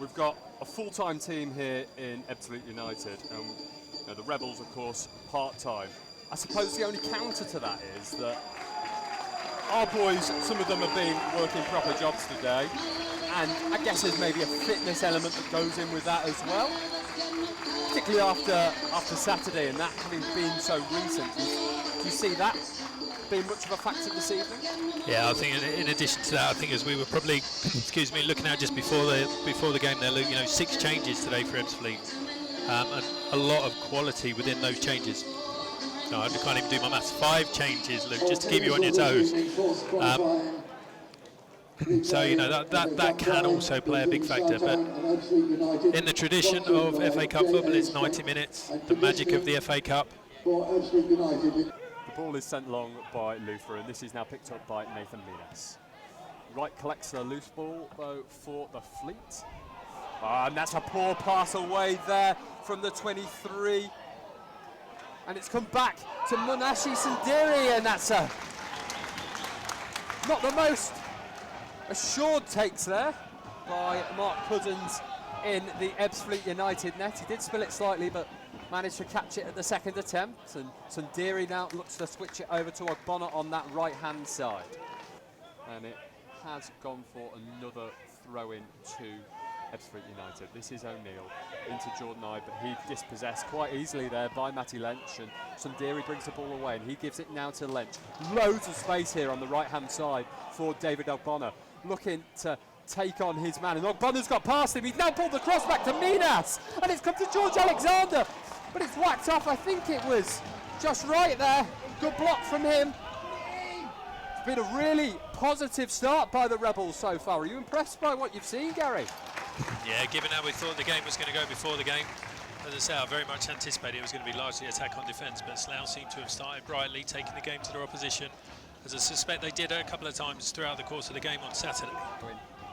We've got a full-time team here in Ebbsfleet United, and the Rebels, of course, part-time. I suppose the only counter to that is that our boys, some of them have been working proper jobs today, and I guess there's maybe a fitness element that goes in with that as well, particularly after Saturday, and that having been so recent. Do you see that being much of a factor this evening? Yeah, I think in addition to that, I think as we were probably, excuse me, looking at just before the game there, Luke, 6 changes today for Ebbsfleet, and a lot of quality within those changes. No, I can't even do my maths. 5 changes, Luke, just to keep you on your toes. So that can also play a big factor. But in the tradition of FA Cup football, it's 90 minutes. The magic of the FA Cup. The ball is sent long by Luther, and this is now picked up by Nathan Minas. Wright collects the loose ball, though, for the Fleet. And that's a poor pass away there from the 23. And it's come back to Munashi Sundiri, and that's not the most assured takes there by Mark Cousins in the Ebbsfleet United net. He did spill it slightly, but managed to catch it at the second attempt, and Sundiri now looks to switch it over to Ogbonna on that right-hand side. And it has gone for another throw-in to Ebbsfleet United. This is O'Neill into Jordan Ide, but he dispossessed quite easily there by Matty Lench, and Sundiri brings the ball away, and he gives it now to Lench. Loads of space here on the right-hand side for David Ogbonna, looking to take on his man, and Ogbonna's got past him. He's now pulled the cross back to Minas, and it's come to George Alexander, but it's whacked off. I think it was just right there. Good block from him. It's been a really positive start by the Rebels so far. Are you impressed by what you've seen, Gary? Yeah, given how we thought the game was going to go before the game, as I say, I very much anticipated it was going to be largely attack on defence, but Slough seem to have started brightly, taking the game to their opposition, as I suspect they did a couple of times throughout the course of the game on Saturday.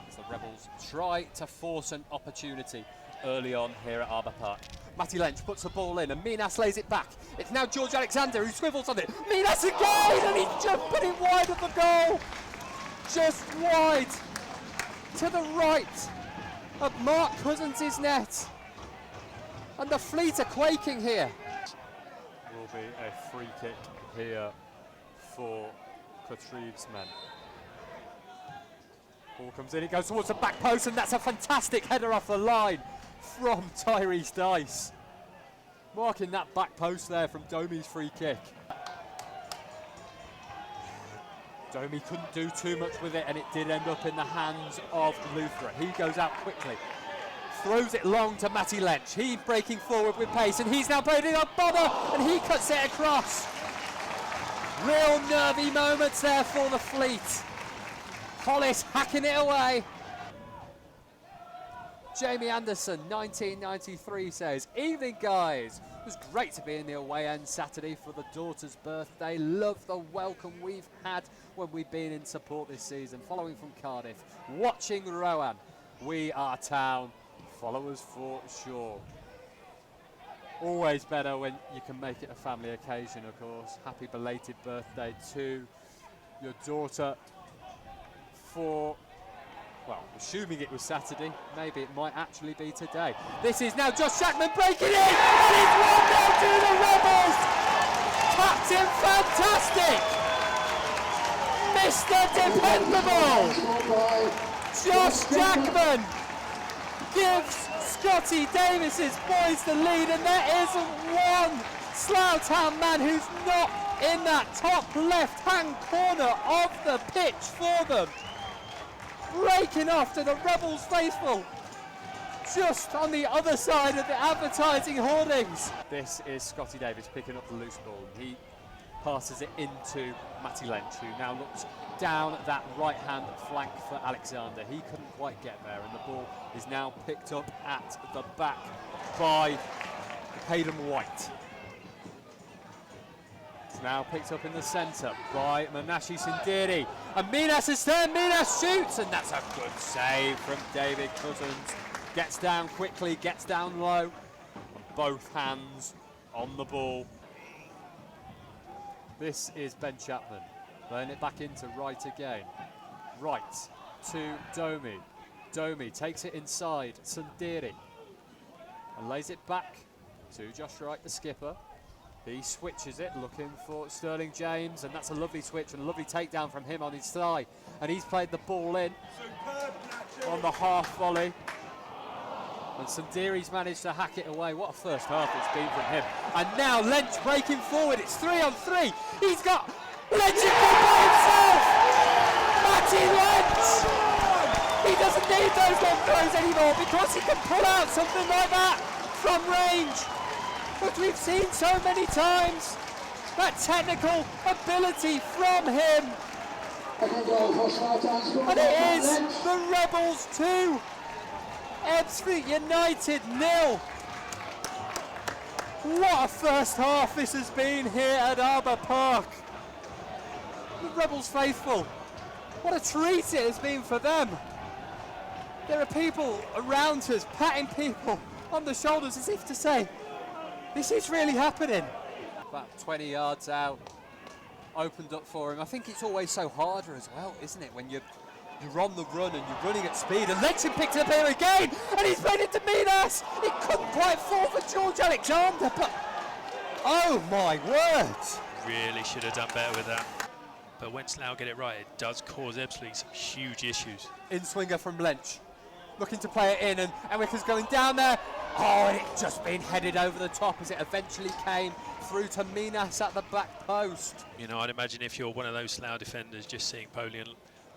As the Rebels try to force an opportunity early on here at Arbour Park. Matty Lench puts the ball in, and Minas lays it back. It's now George Alexander who swivels on it. Minas again, and he's just put it wide of the goal. Just wide to the right of Mark Cousins' net. And the Fleet are quaking here. Will be a free kick here for Clatreve's men. Ball comes in, it goes towards the back post, and that's a fantastic header off the line from Tyrese Dice. Marking that back post there from Domi's free kick. Domi couldn't do too much with it, and it did end up in the hands of Luther. He goes out quickly, throws it long to Matty Lench. He's breaking forward with pace, and he's now played it on Ogbonna, and he cuts it across. Real nervy moments there for the Fleet. Hollis hacking it away. Jamie Anderson, 1993, says, "Evening, guys. It was great to be in the away end Saturday for the daughter's birthday. Love the welcome we've had when we've been in support this season. Following from Cardiff, watching Rowan. We are town. Follow us for sure." Always better when you can make it a family occasion, of course. Happy belated birthday to your daughter for, well, assuming it was Saturday, maybe it might actually be today. This is now Josh Jackman breaking in, and it's 1-0 to the Rebels. Captain Fantastic, Mr. Dependable, Josh Jackman gives Scotty Davis's boys the lead, and there is one Slough Town man who's not in that top left-hand corner of the pitch for them. Breaking off to the Rebels faithful, just on the other side of the advertising hoardings. This is Scotty Davis picking up the loose ball. He passes it into Matty Lench, who now looks down that right-hand flank for Alexander. He couldn't quite get there, and the ball is now picked up at the back by Hayden White. It's now picked up in the centre by Munashi Sundiri. And Minas is there, Minas shoots, and that's a good save from David Cousins. Gets down quickly, gets down low, and both hands on the ball. This is Ben Chapman, laying it back into Wright again. Wright to Domi. Domi takes it inside, Sundiri, and lays it back to Josh Wright, the skipper. He switches it, looking for Sterling James, and that's a lovely switch and a lovely takedown from him on his thigh. And he's played the ball in on the half volley. And Sundiri's managed to hack it away. What a first half it's been from him. And now Lench breaking forward. It's 3 on 3. He's got Lench in by himself. Matty Lench. He doesn't need those long throws anymore because he can pull out something like that from range. But we've seen so many times that technical ability from him. And it is the Rebels 2. Ebbsfleet United 0. What a first half this has been here at Arbour Park. The Rebels faithful, what a treat it has been for them. There are people around us patting people on the shoulders as if to say, this is really happening. About 20 yards out, opened up for him. I think it's always so harder as well, isn't it, when you're on the run and you're running at speed. And Lench picked it up here again, and he's played it to Minas. It couldn't quite fall for George Alexander, but oh my word! Really should have done better with that. But when Slough get it right, it does cause Ebbsfleet some huge issues. In swinger from Lench, looking to play it in, and Emwick's going down there. Oh, and it just been headed over the top as it eventually came through to Minas at the back post. You know, I'd imagine if you're one of those Slough defenders, just seeing Polian,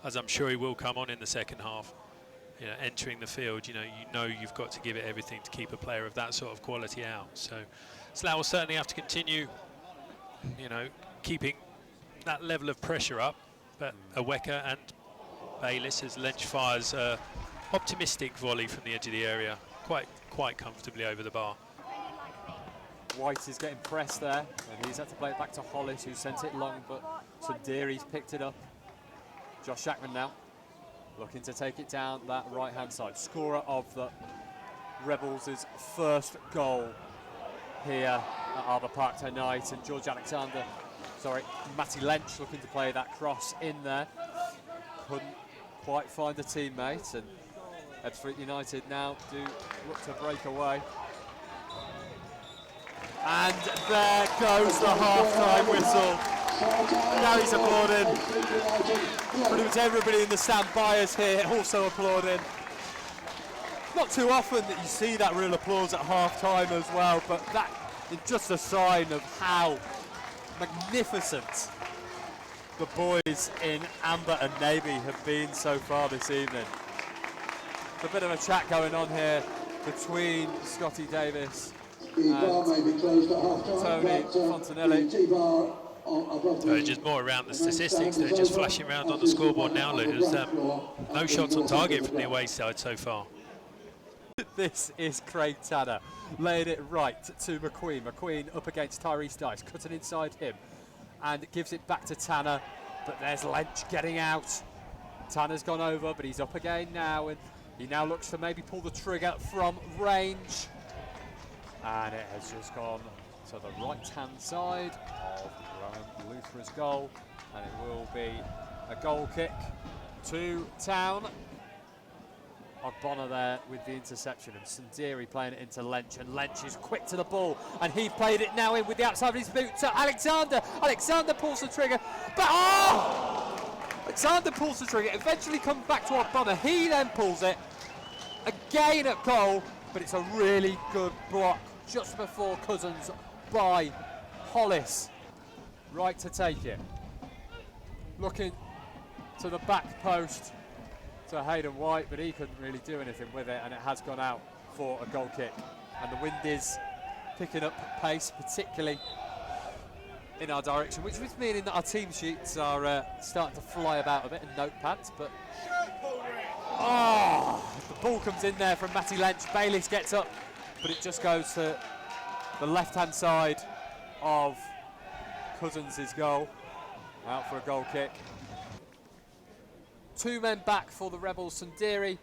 as I'm sure he will come on in the second half, you know, entering the field, you know you've got to give it everything to keep a player of that sort of quality out. So Slough will certainly have to continue, you know, keeping that level of pressure up. But Aweka and Bayliss, as Lench fires a optimistic volley from the edge of the area, quite comfortably over the bar. White is getting pressed there, and he's had to play it back to Hollis, who sent it long, but Sundiri's picked it up. Josh Jackman now, looking to take it down that right-hand side. Scorer of the Rebels' first goal here at Arbour Park tonight, and Matty Lench looking to play that cross in there. Couldn't quite find a teammate, and Ebbsfleet United now do look to break away. And there goes the half-time whistle. Now he's applauding. Pretty much everybody in the stand by us here also applauding. Not too often that you see that real applause at half-time as well, but that is just a sign of how magnificent the boys in amber and navy have been so far this evening. There's a bit of a chat going on here between Scotty Davis and Tony Fontanelli. Just more around the statistics. They're just flashing around on the scoreboard now, Lou. No shots on target from the away side so far. This is Craig Tanner, laid it right to McQueen. McQueen up against Tyrese Dice, cutting inside him, and gives it back to Tanner, but there's Lench getting out. Tanner's gone over, but he's up again now, and he now looks to maybe pull the trigger from range. And it has just gone to the right-hand side of Rowan Luthra's goal, and it will be a goal kick to Town. Ogbonna there with the interception, and Sundiri playing it into Lench, and Lench is quick to the ball, and he played it now in with the outside of his boot to Alexander. Alexander pulls the trigger, but Alexander pulls the trigger, eventually comes back to Ogbonna. He then pulls it again at goal, but it's a really good block just before Cousins by Hollis. Right to take it. Looking to the back post to Hayden White, but he couldn't really do anything with it, and it has gone out for a goal kick. And the wind is picking up pace, particularly in our direction, which is meaning that our team sheets are starting to fly about a bit, and notepads, but the ball comes in there from Matty Lench. Bayliss gets up, but it just goes to the left-hand side of Cousins' goal. Out for a goal kick. Two men back for the Rebels, Sundiri,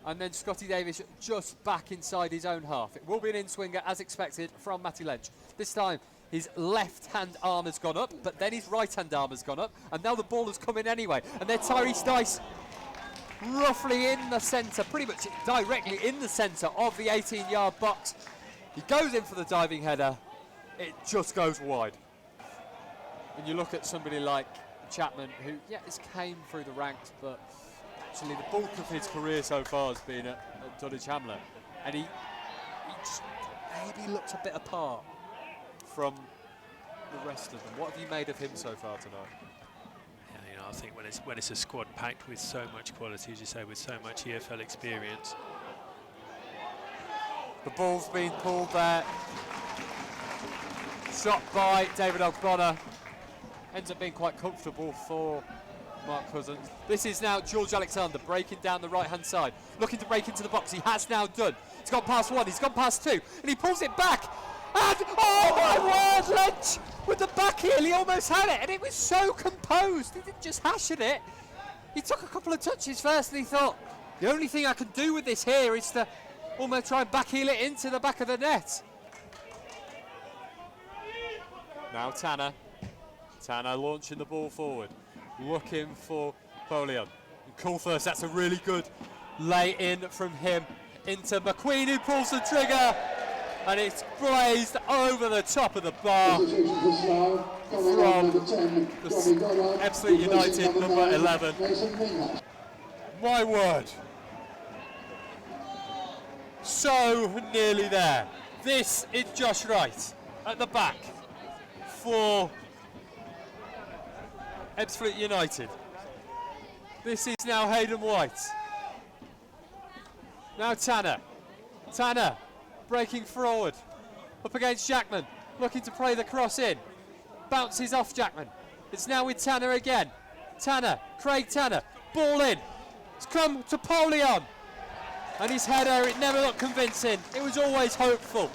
and then Scotty Davis just back inside his own half. It will be an in-swinger, as expected, from Matty Lench. This time, his left-hand arm has gone up, but then his right-hand arm has gone up, and now the ball has come in anyway. And then Tyrese Dice roughly in the centre, pretty much directly in the centre of the 18-yard box. He goes in for the diving header. It just goes wide. When you look at somebody like Jackman, who, has came through the ranks, but actually the bulk of his career so far has been at Dulwich Hamlet, and he just maybe looks a bit apart from the rest of them. What have you made of him so far tonight? Yeah, I think when it's a squad packed with so much quality, as you say, with so much EFL experience. The ball's been pulled there. Shot by David Ogbonna. Ends up being quite comfortable for Mark Cousins. This is now George Alexander breaking down the right-hand side, looking to break into the box. He has now done. He's gone past one, he's gone past two, and he pulls it back. And, oh my word, Lench with the back heel, he almost had it, and it was so composed. He didn't just hash at it. He took a couple of touches first, and he thought, the only thing I can do with this here is to almost try and back heel it into the back of the net. Now Tanner launching the ball forward, looking for Polion. Coulthurst, that's a really good lay in from him into McQueen, who pulls the trigger, and it's blazed over the top of the bar from Ebbsfleet United, number 11. My word. So nearly there. This is Josh Wright at the back for Ebbsfleet United. This is now Hayden White. Now Tanner breaking forward, up against Jackman, looking to play the cross in. Bounces off Jackman. It's now with Tanner again. Craig Tanner, ball in. It's come to Polion. And his header, it never looked convincing. It was always hopeful.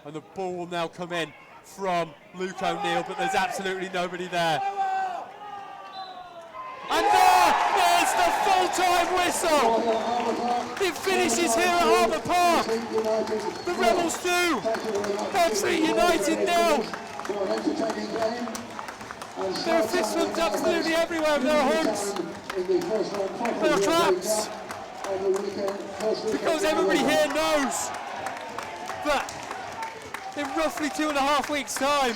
And the ball will now come in from Luke O'Neill, but there's absolutely nobody there. And there is the full-time whistle. It finishes here at Arbour Park. The Rebels 2, Ebbsfleet United 0. There are fist bumps absolutely everywhere. There are hugs. There are claps. Because everybody here knows that in roughly 2.5 weeks' time,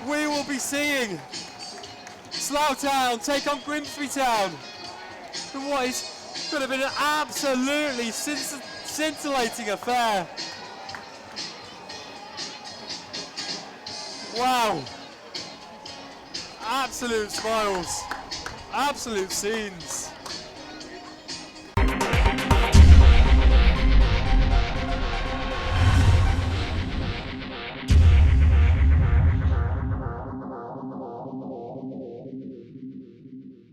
we will be seeing Slough Town take on Grimsby Town in what is going to be an absolutely scintillating affair. Wow. Absolute smiles, absolute scenes.